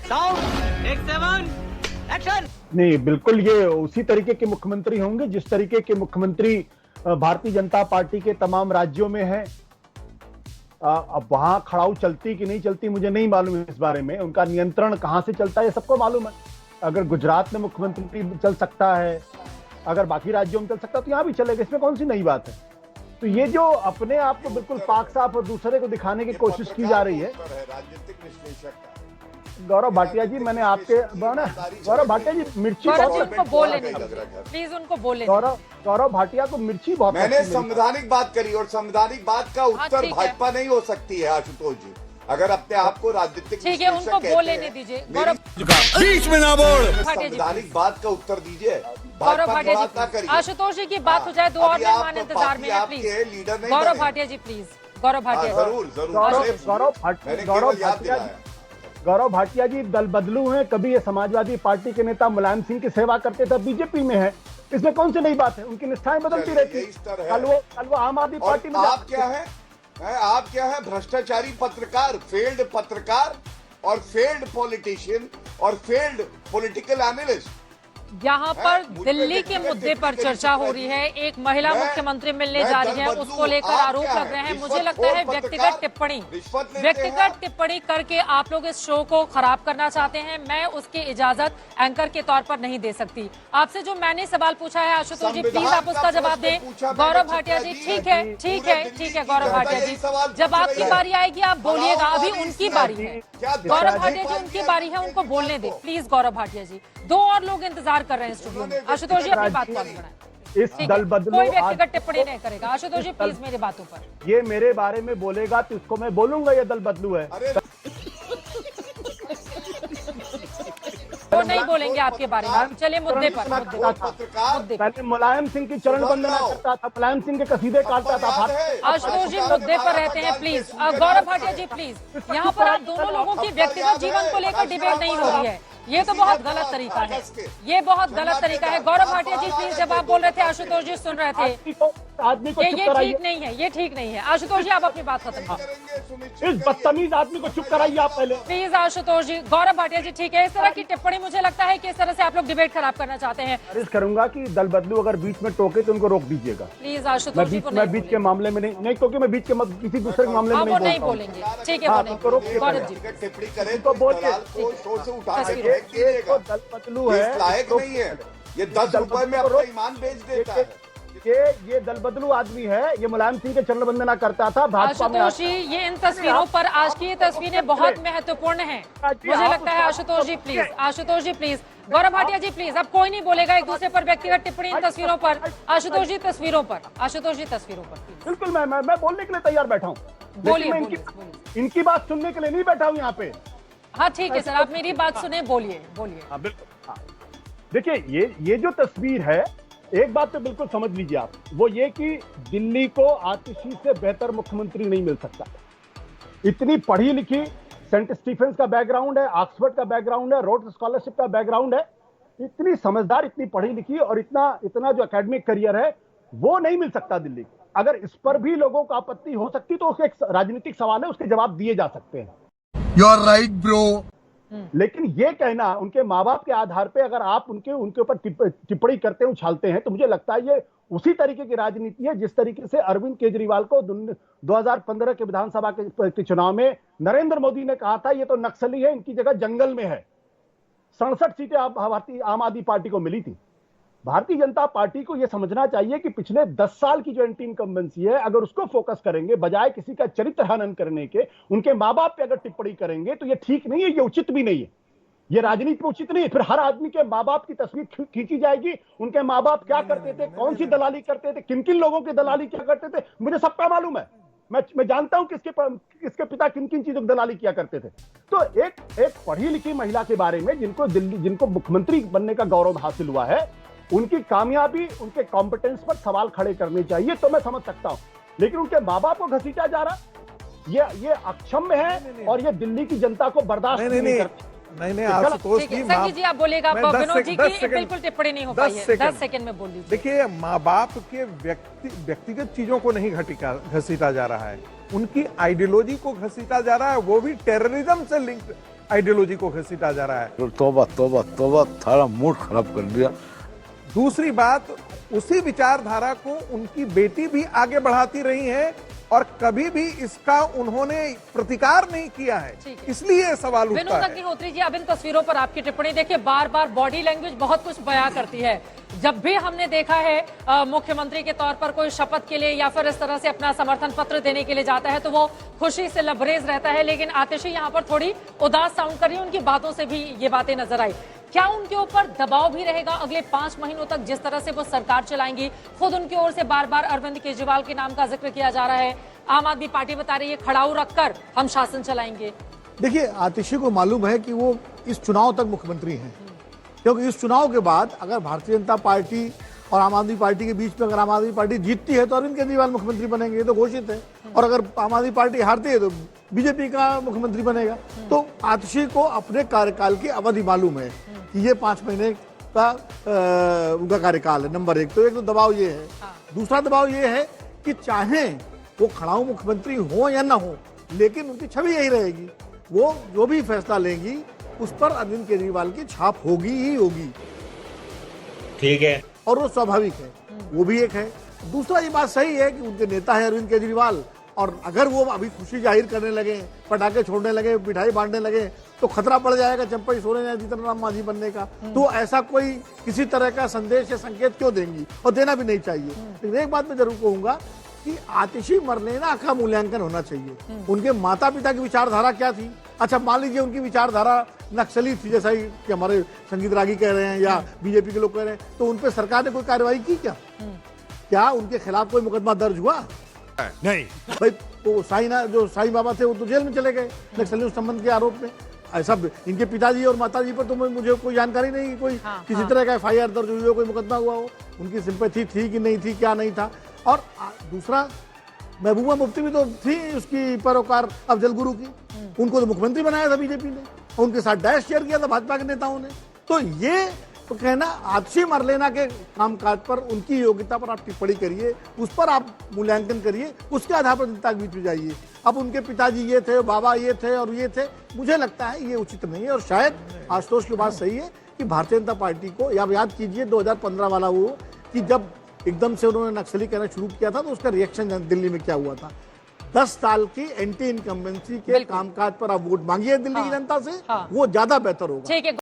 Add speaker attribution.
Speaker 1: Sound take 7 action.
Speaker 2: नहीं, बिल्कुल ये उसी तरीके के मुख्यमंत्री होंगे जिस तरीके के मुख्यमंत्री भारतीय जनता पार्टी के तमाम राज्यों में है। अब वहां खड़ाऊ चलती कि नहीं चलती मुझे नहीं मालूम है, इस बारे में उनका नियंत्रण कहां से चलता है ये सबको मालूम है। अगर गुजरात में मुख्यमंत्री चल सकता है, अगर बाकी राज्यों में चल सकता है तो यहां भी चलेगा, इसमें कौन सी नई बात है। तो ये जो अपने आप को बिल्कुल पाक साफ और दूसरे को दिखाने की कोशिश की जा रही है।
Speaker 3: राजनीतिक विश्लेषक
Speaker 2: गौरव भाटिया जी, मैंने आपके गौरव भाटिया जी मिर्ची
Speaker 4: उनको बोले प्लीज, उनको बोले।
Speaker 2: गौरव भाटिया को मिर्ची बहुत,
Speaker 3: मैंने संवैधानिक बात करी और संवैधानिक बात का उत्तर भाजपा नहीं हो सकती है। आशुतोष जी, अगर अपने आप को राजनीतिक
Speaker 4: ठीक है, उनको बोले नहीं दीजिए।
Speaker 5: बीच में ना बोल,
Speaker 3: संवैधानिक बात का उत्तर दीजिए।
Speaker 4: गौरव भाटिया जी, आशुतोष जी की बात हो जाए, दो और मेहमान इंतजार में है, प्लीज।
Speaker 3: लीडर नहीं,
Speaker 4: गौरव भाटिया जी प्लीज, गौरव भाटिया
Speaker 3: जरूर।
Speaker 2: गौरव भाटिया जी दल बदलू हैं, कभी ये समाजवादी पार्टी के नेता मुलायम सिंह की सेवा करते थे, बीजेपी में है, इसमें कौन सी नई बात है। उनकी निष्ठाएं बदलती रहती। कल वो आम आदमी पार्टी में।
Speaker 3: आप क्या है भ्रष्टाचारी पत्रकार, फेल्ड पत्रकार और फेल्ड पॉलिटिशियन और फेल्ड पॉलिटिकल एनालिस्ट।
Speaker 4: यहाँ पर दिल्ली के मुद्दे पर चर्चा हो रही है, एक महिला मुख्यमंत्री मिलने जा रही है, उसको लेकर आरोप लग रहे हैं। मुझे लगता है व्यक्तिगत टिप्पणी करके आप लोग इस शो को खराब करना चाहते हैं। मैं उसकी इजाजत एंकर के तौर पर नहीं दे सकती। आपसे जो मैंने सवाल पूछा है आशुतोष जी, प्लीज आप उसका जवाब दें। गौरव भाटिया जी, ठीक है गौरव भाटिया जी, जब आपकी बारी आएगी आप बोलिएगा, अभी उनकी बारी है। गौरव भाटिया जी, उनकी बारी है, उनको बोलने दें प्लीज। गौरव भाटिया जी, दो और लोग इंतजार कर रहे हैं स्टूडियो में। आशुतोष जी अपनी बात को आगे बढ़ाएं।
Speaker 2: इस दल बदलू
Speaker 4: कोई व्यक्तिगत टिप्पणी नहीं करेगा। आशुतोष जी प्लीज मेरी बातों पर।
Speaker 2: ये मेरे बारे में बोलेगा तो इसको मैं बोलूंगा ये दल बदलू है।
Speaker 4: वो नहीं बोलेंगे आपके बारे में। चलिए मुद्दे पर।
Speaker 2: पहले मुलायम सिंह की चरण वंदना करता था, मुलायम सिंह के कसीदे काटता था।
Speaker 4: आशुतोष जी मुद्दे पर रहते हैं प्लीज। गौरव भाटिया जी प्लीज, यहाँ पर आप दोनों लोगों की व्यक्तिगत जीवन को लेकर डिबेट नहीं हो रही है, ये तो बहुत गलत तरीका है, ये बहुत गलत तरीका है। गौरव भाटिया जी प्लीज, जब आप बोल रहे थे आशुतोष जी सुन रहे थे,
Speaker 2: आदमी को
Speaker 4: ये ठीक नहीं है, ये ठीक नहीं है। आशुतोष जी आप अपनी बात खत्म करें।
Speaker 2: इस बदतमीज आदमी को चुप कराइए आप पहले
Speaker 4: प्लीज। आशुतोष जी, गौरव भाटिया जी, ठीक है, इस तरह की टिप्पणी मुझे लगता है कि इस तरह से आप लोग डिबेट खराब करना चाहते हैं।
Speaker 2: अर्ज करूंगा कि दल बदलू अगर बीच में टोके तो उनको रोक दीजिएगा
Speaker 4: प्लीज। आशुतोष जी को
Speaker 2: मैं बीच के मामले में नहीं क्योंकि मैं बीच के किसी दूसरे के मामले में
Speaker 4: नहीं बोलेंगे। ठीक है, गौरव जी
Speaker 3: टिप्पणी करें
Speaker 2: तो बोल के
Speaker 3: दल
Speaker 2: बदलू है,
Speaker 3: लायक नहीं है, ये 10 रुपए में अपना ईमान बेच देता है।
Speaker 2: ये दल बदलू आदमी है, ये मुलायम सिंह के चरण वंदना करता था भाजपा में।
Speaker 4: आशुतोष जी, ये इन तस्वीरों पर, आज की ये तस्वीरें बहुत महत्वपूर्ण हैं, मुझे लगता है। Ashutosh ji please, Ashutosh ji please, Gaurav Bhatia ji please, अब कोई नहीं बोलेगा एक दूसरे पर व्यक्तिगत टिप्पणी इन तस्वीरों पर। आशुतोष जी तस्वीरों पर, आशुतोष जी तस्वीरों पर।
Speaker 2: बिल्कुल मैं बोलने के लिए तैयार बैठा हूँ,
Speaker 4: बोलिए।
Speaker 2: इनकी बात सुनने के लिए नहीं बैठा हूँ यहाँ पे।
Speaker 4: हाँ ठीक है सर, आप मेरी बात सुने, बोलिए।
Speaker 2: बिल्कुल। देखिए ये जो तस्वीर है, एक बात तो बिल्कुल समझ लीजिए आप, वो ये कि दिल्ली को आतिशी से बेहतर मुख्यमंत्री नहीं मिल सकता। इतनी पढ़ी लिखी, सेंट स्टीफेंस का बैकग्राउंड है, ऑक्सफोर्ड का बैकग्राउंड है, रोड्स स्कॉलरशिप का बैकग्राउंड है, इतनी समझदार, इतनी पढ़ी लिखी और इतना जो एकेडमिक करियर है, वो नहीं मिल सकता दिल्ली को। अगर इस पर भी लोगों को आपत्ति हो सकती तो उसके एक राजनीतिक सवाल है, उसके जवाब दिए जा सकते हैं।
Speaker 5: You are right bro.
Speaker 2: लेकिन ये कहना उनके माँ बाप के आधार पे अगर आप उनके ऊपर टिप्पणी करते हैं, उछालते हैं, तो मुझे लगता है ये उसी तरीके की राजनीति है जिस तरीके से अरविंद केजरीवाल को 2015 के विधानसभा के चुनाव में नरेंद्र मोदी ने कहा था ये तो नक्सली है, इनकी जगह जंगल में है। 67 सीटें आम आदमी पार्टी को मिली थी। भारतीय जनता पार्टी को यह समझना चाहिए कि पिछले 10 साल की जो एंटी इनकम्बेंसी है, अगर उसको फोकस करेंगे बजाय किसी का चरित्र हनन करने के, उनके माँ बाप पे अगर टिप्पणी करेंगे तो ये ठीक नहीं है, ये उचित भी नहीं है, ये राजनीति में उचित नहीं है। फिर हर आदमी के माँ बाप की तस्वीर खींची जाएगी, उनके माँ बाप क्या करते थे, कौन सी दलाली करते थे, किन किन लोगों की दलाली क्या करते थे, मुझे सबका मालूम है। मैं जानता हूं किसके पिता किन किन चीजों की दलाली किया करते थे। तो एक पढ़ी लिखी महिला के बारे में जिनको मुख्यमंत्री बनने का गौरव हासिल हुआ है, उनकी कामयाबी, उनके कॉम्पिटेंस पर सवाल खड़े करने चाहिए, तो मैं समझ सकता हूं। लेकिन उनके माँ बाप को घसीटा जा रहा, ये अक्षम्य है और ये दिल्ली की जनता को बर्दाश्त नहीं करती।
Speaker 5: नहीं आशुतोष जी,
Speaker 4: संजय जी आप बोलेगा, विनोद जी की बिल्कुल टिप्पणी नहीं हो पाई है, 10 सेकंड में बोल लीजिए।
Speaker 5: देखिए, माँ बाप के व्यक्तिगत चीजों को नहीं घसीटा जा रहा है, उनकी आइडियोलॉजी को घसीटा जा रहा है, वो भी टेररिज्म से लिंक्ड आइडियोलॉजी को घसीटा जा रहा है।
Speaker 6: तो तौबा तौबा तौबा, सारा मूड खराब कर दिया।
Speaker 5: दूसरी बात, उसी विचारधारा को उनकी बेटी भी आगे बढ़ाती रही है और कभी भी इसका उन्होंने प्रतिकार नहीं किया है, इसलिए सवाल उठता
Speaker 4: विनोद
Speaker 5: है।
Speaker 4: अग्निहोत्री जी, अब इन तस्वीरों पर आपकी टिप्पणी देखिए, बार बार बॉडी लैंग्वेज बहुत कुछ बयां करती है। जब भी हमने देखा है मुख्यमंत्री के तौर पर कोई शपथ के लिए या फिर इस तरह से अपना समर्थन पत्र देने के लिए जाता है तो वो खुशी से लबरेज रहता है, लेकिन आतिशी यहाँ पर थोड़ी उदास साउंड कर रही है, उनकी बातों से भी ये बातें नजर आई। क्या उनके ऊपर दबाव भी रहेगा अगले 5 महीनों तक, जिस तरह से वो सरकार चलाएंगी? खुद उनकी ओर से बार बार अरविंद केजरीवाल के नाम का जिक्र किया जा रहा है, आम आदमी पार्टी बता रही है खड़ाऊ रखकर हम शासन चलाएंगे।
Speaker 7: देखिए, आतिशी को मालूम है कि वो इस चुनाव तक मुख्यमंत्री हैं, क्योंकि इस चुनाव के बाद अगर भारतीय जनता पार्टी और आम आदमी पार्टी के बीच में अगर आम आदमी पार्टी जीतती है तो अरविंद केजरीवाल मुख्यमंत्री बनेंगे, ये तो घोषित है। और अगर आम आदमी पार्टी हारती है तो बीजेपी का मुख्यमंत्री बनेगा। तो आतिशी को अपने कार्यकाल की अवधि मालूम है कि ये 5 महीने का उनका कार्यकाल है, नंबर 1। तो एक तो दबाव ये है। दूसरा दबाव ये है कि चाहे वो खड़ाऊ मुख्यमंत्री हो या ना हो, लेकिन उनकी छवि यही रहेगी। वो जो भी फैसला लेंगी उस पर अरविंद केजरीवाल की छाप होगी ही होगी।
Speaker 1: ठीक है,
Speaker 7: और वो स्वाभाविक है, वो भी एक है। दूसरा ये बात सही है कि उनके नेता है अरविंद केजरीवाल, और अगर वो अभी खुशी जाहिर करने लगे, पटाखे छोड़ने लगे, मिठाई बांटने लगे, तो खतरा पड़ जाएगा चंपई सोरेन या जीतन राम मांझी बनने का। तो ऐसा कोई किसी तरह का संदेश या संकेत क्यों देंगी, और देना भी नहीं चाहिए। लेकिन एक बात मैं जरूर कहूंगा कि आतिशी मरलेना का मूल्यांकन होना चाहिए। उनके माता पिता की विचारधारा क्या थी? अच्छा, मान लीजिए उनकी विचारधारा नक्सली थी, जैसा ही कि हमारे संगीत रागी कह रहे हैं या बीजेपी के लोग कह रहे हैं, तो उन पर सरकार ने कोई कार्रवाई की क्या उनके खिलाफ कोई मुकदमा दर्ज हुआ?
Speaker 1: नहीं
Speaker 7: भाई, तो साईं बाबा थे वो तो जेल में चले गए नक्सलियों संबंध के आरोप में। ऐसा इनके पिताजी और माताजी पर तो मुझे कोई जानकारी नहीं, कोई किसी तरह का FIR दर्ज हुई हो, कोई मुकदमा हुआ हो, उनकी सिंपैथी थी कि नहीं थी, क्या नहीं था। और दूसरा, महबूबा मुफ्ती भी तो थी उसकी पैरोकार अफजल गुरु की, उनको तो मुख्यमंत्री बनाया था बीजेपी ने, उनके साथ डैश शेयर किया था भाजपा के नेताओं ने। तो ये तो कहना, आतिशी मरलेना के कामकाज पर, उनकी योग्यता पर आप टिप्पणी करिए, उस पर आप मूल्यांकन करिए, उसके आधार पर जनता के बीच में जाइए। अब उनके पिताजी ये थे, बाबा ये थे और ये थे, मुझे लगता है ये उचित नहीं है। और शायद आशुतोष की बात सही है कि भारतीय जनता पार्टी को, या याद कीजिए 2015 वाला वो, कि जब एकदम से उन्होंने नक्सली कहना शुरू किया था तो उसका रिएक्शन दिल्ली में क्या हुआ था। 10 साल की एंटी इनकम्बेंसी के कामकाज पर आप वोट मांगिए दिल्ली की जनता से, वो ज्यादा बेहतर होगा।